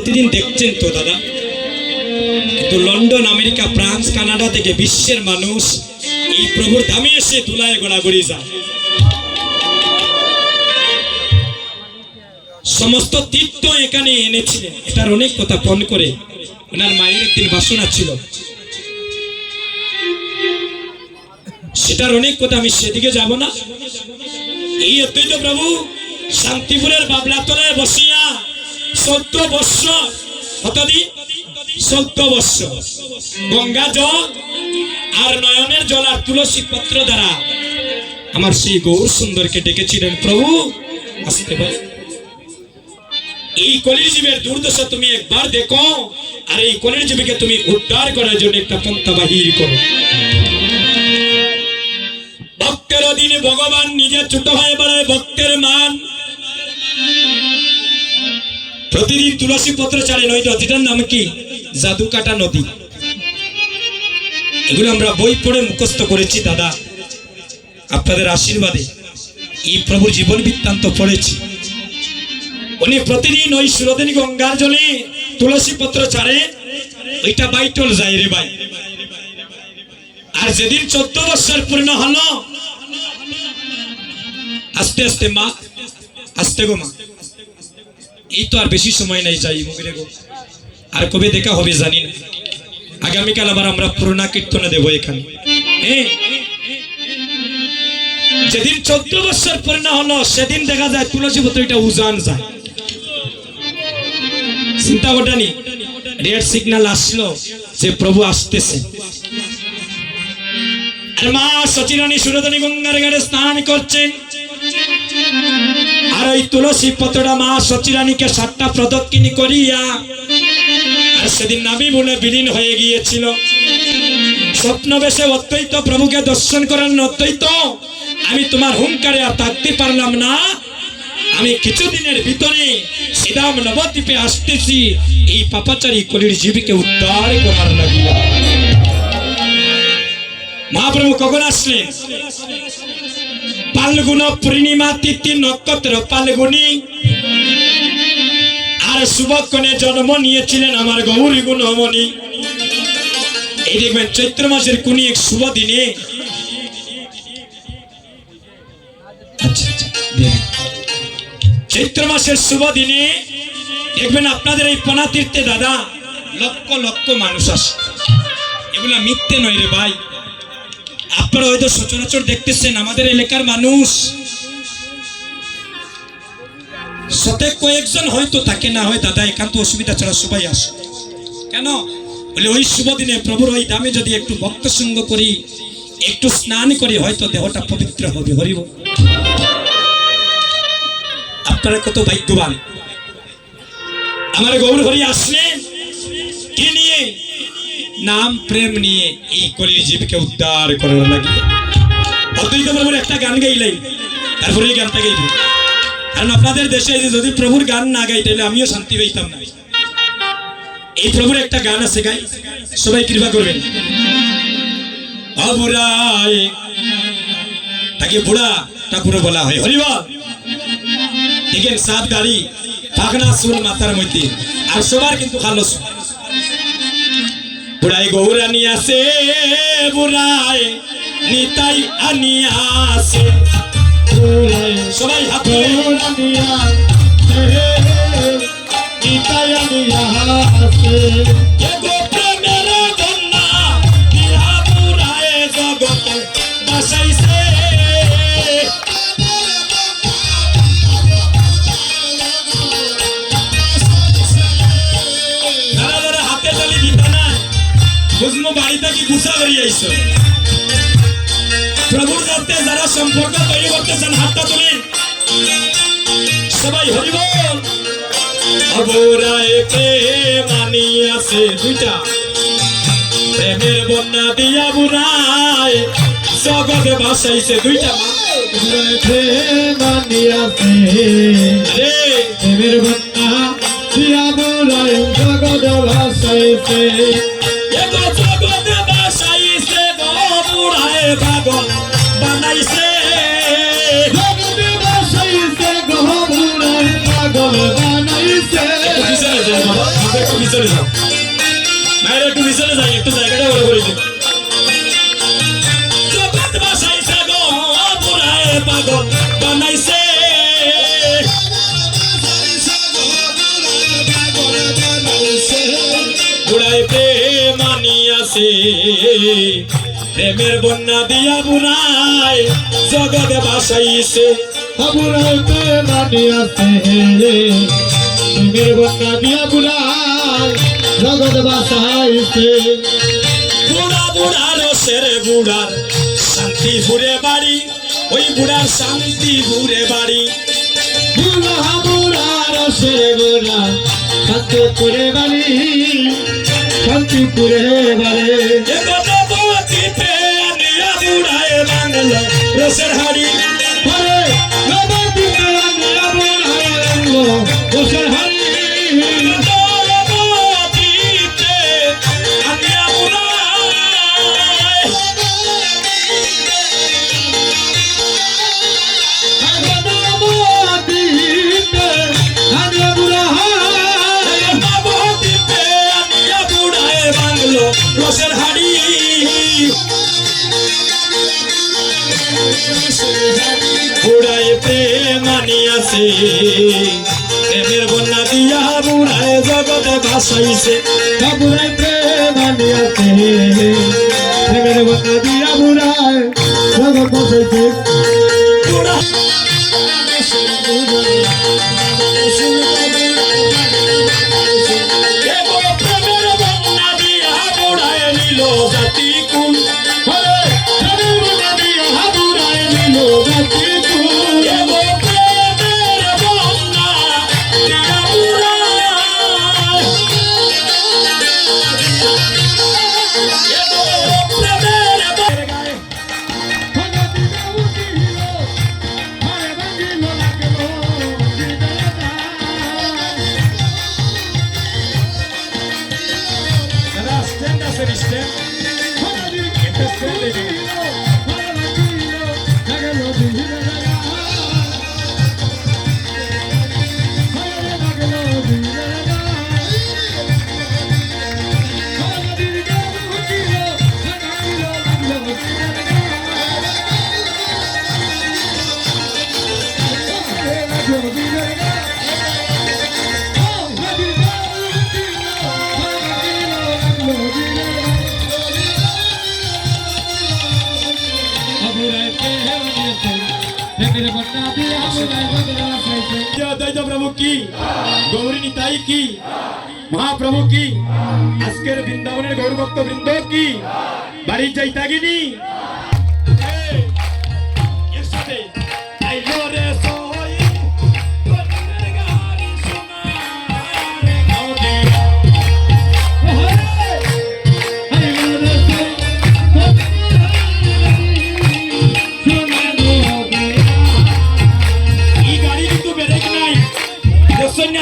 প্রতিদিন দেখছেন তো দাদা, কিন্তু লন্ডন, আমেরিকা, ফ্রান্স, কানাডা থেকে বিশ্বের মানুষ এই প্রভুর ধামে এসে ধুলায় গড়াগড়ি যায়। সমস্ত তীর্থ এখানে এনেছিলেন। এটার অনেক কথা ফোন করে ওনার মায়ের একদিন বাসনা ছিল, সেটার অনেক কথা, আমি সেদিকে যাব না। এই অদ্বৈত প্রভু শান্তিপুরের বাবলাতলায় বসিয়া 14 বৎসর, কতদিন? 14 বৎসর গঙ্গা জল আর নয়নের জল আর তুলসী পত্র দ্বারা আমার সেই গৌর সুন্দরকে ডেকেছিলেন, প্রভু আসতে পারে, এই কলির জীবের দুর্দশা তুমি একবার দেখো, আর এই কলির জীবকে তুমি উদ্ধার করার জন্য একটা পন্থা বাহির করো। ভক্তের অধীনে ভগবান নিজে ছোট হয়ে বেড়ায়, ভক্তের মান প্রতিদিন তুলসী পত্র ছাড়েন। ওই নদীটার নাম কি? জাদুকাটা নদী। এগুলো আমরা বই পড়ে মুখস্থ করেছি দাদা, আপনাদের আশীর্বাদে এই প্রভুর জীবন বৃত্তান্ত পড়েছি। উনি প্রতিদিন ওই সুরদিনী গঙ্গার জলে তুলসী পত্র ছাড়ে, ওইটা বাইটল যায় রে ভাই। আর যেদিন 14 বছর পূর্ণ হলো, আস্তে আস্তে মা, আস্তে গো মা, এই তো আর বেশি সময় নাই, যাই মুগরে গো, আর কবে দেখা হবে জানি না। আগামীকাল আবার আমরা পুরোনা কীর্তনে দেবো এখানে। যেদিন 14 বছর পূর্ণ হলো, সেদিন দেখা যায় তুলসী পত্রটা উজান যায়। চিন্তা করেনি, রেড সিগন্যাল আসলো যে প্রভু আসতেছে। আর মা সচিরানী সুরধনী গঙ্গার ঘাটে স্নান করছেন, আর ওই তুলসী পত্রটা মা সচিরানীকে 7টা প্রদক্ষিণ করিয়া, আর সেদিন নাবি বলে বিলীন হয়ে গিয়েছিল। স্বপ্ন বেশে অদ্বৈত প্রভুকে দর্শন করেন, অদ্বৈত আমি তোমার হুঙ্কারে আর থাকতে পারলাম না, আমি কিছুদিনের ভিতরে শ্রীরাম নবদ্বীপে আসতেছি এই পাপাচারী কলির জীবকে উদ্ধার করার লাগিয়া। মহাপ্রভু কখন আসলেন? ফাল্গুন পূর্ণিমা তিথি নক্ষত্র ফাল্গুনি, আর শুভক্ষণে জন্ম নিয়েছিলেন আমার গৌরী গুণমণি। এই দেখবেন চৈত্র মাসের কোন এক শুভ দিনে, চৈত্র মাসের শুভ দিনে দেখবেন আপনাদের এই পনা তীর্থে দাদা লক্ষ লক্ষ মানুষ আসে। এগুলা মিথ্যে নয় রে ভাই, আপনারা হয়তো সচরাচর দেখতেছেন আমাদের এলাকার মানুষ শতে কয়েকজন হয়তো থাকে, না হয় দাদা একান্ত অসুবিধা ছাড়া সবাই আসে। কেন বলে ওই শুভ দিনে প্রভুর ওই দামে যদি একটু ভক্ত সঙ্গ করি, একটু স্নান করি, হয়তো দেহটা পবিত্র হবে। হরিব, আপনারা কত ভাগ্যবান। আমার গৌর হরি আসলেন কি নিয়ে? নাম প্রেম নিয়ে এই কলির জীবকে উদ্ধার করার লাগে। অদ্বৈত প্রভুর একটা গান গাইলেই তারপরে এই গানটা গাইব, কারণ আপনাদের দেশে যদি প্রভুর গান না গাই তাহলে আমিও শান্তি পাইতাম না। এই প্রভুর একটা গান আছে, গাই, সবাই কৃপা করবেন। অবুরায় তাকে বুড়া ঠাকুর বলা হয়। হরিবল, দেখেন সাত দাড়ি, পাখনা চুল মাথার মধ্যে, আর সবার কিন্তু ভালো চুল। বুড়াই গৌরানি আছে, বুড়াই নিতাই আনিয়াছে, সবাই হাত নিতাই আনিয়াছে, প্রেমের কন্যা দিয়া বুড়ায় জগতে বাসাইছে। প্রভুর সাথে যারা সম্পর্ক তৈরি করতেছেন হাতটা তুলেন সবাই। হরিবল, অবরায় প্রেম আনিয়াছে, দুইটা প্রেমের বন্যা দিয়া বুড়ায় জগতে ভাসাইছে, দুইটা প্রেম আনিয়াছে, প্রেমের বন্যা দিয়া বুড়ায় জগতে ভাসাইছে, জগতে ভাসাইছে গো বুড়ায় পাগল বানাইছে, জগতে ভাসাইছে গো বুড়ায় পাগল বানাইছে। পিছনে যাও মায়ের একটু পিছনে যাই একটু জায়গাটা বড় করে দিন জগৎ বাসাইছে গো বুড়ায় পাগল বানাইছে বুড়ায় প্রেম আনিয়াছে প্রেমের বন্যা দিয়া বুড়ায় জগৎ বাসাইছে বুড়ায় প্রেম আনিয়াছে প্রেমের বন্যা দিয়া বুড়ায় জগৎ বাসাইছে বুড়া বুড়া রসের বুড়ার শান্তিপুরে বাড়ি ওই বুড়ার শান্তিপুরে বাড়ি বুড়া বুড়া রসের বুড়া শান্তিপুরে বাড়ি শান্তিপুরে বাড়ি বুড়ায় বাংলা রসের হাড়ি রসের হাড়ি রসের হাড়ি বুড়ায় প্রেম আনিয়াছে প্রেমের বন্যা দিয়া বুড়ায় জগতে ভাসাইছে বুড়ায় প্রেম আনিয়াছে প্রেমের বন্যা দিয়া বুড়ায় জগৎ ভাসাইছে বুড়া প্রেমের বন্যা দিয়া বুড়ায় নিল জাতি কুল প্রভু কি গৌরী নিতাই কি মহাপ্রভু কি আজকের বৃন্দাবনের গৌর ভক্ত বৃন্দ কি বাড়ি যাইতাগিনি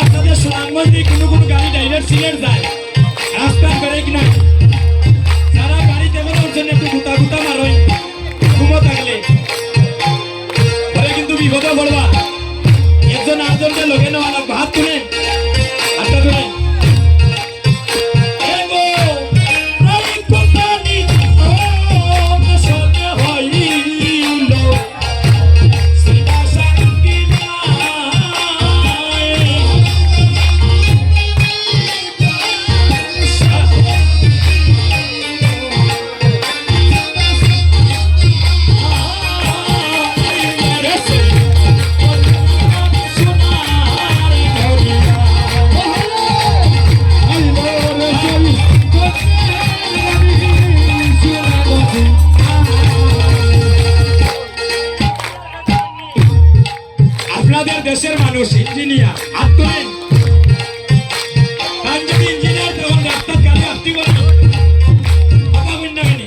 আপনাদের সুনামগঞ্জে কোনো কোনো গাড়ি ডাইরেক্ট সিলেট যায় রাস্তার ব্রেক নাই যারা গাড়িতে বেরোর জন্য একটু গুতা গুতা মারই ঘুমো থাকলে পরে কিন্তু বিপদে পড়বা একজন আরেকজনকে লগে নেওয়া লাগবে হাত তুলে হাতটা তুলে দেশের মানুষ ইঞ্জিনিয়ার হাত তোলেন যদি ইঞ্জিনিয়ার তখন রাস্তার গাড়ি আসতে বলি কথা বল না কেন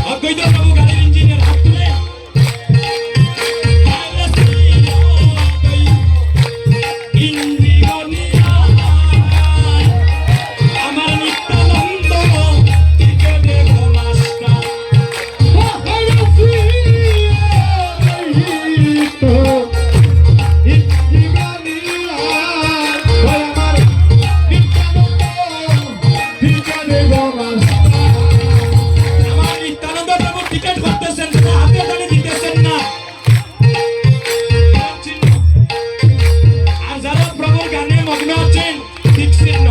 অদ্বৈত প্রভু গাড়ির ইঞ্জিনিয়ার হাত তোলেন আমার নিত্যানন্দ বিচ্ছিন্ন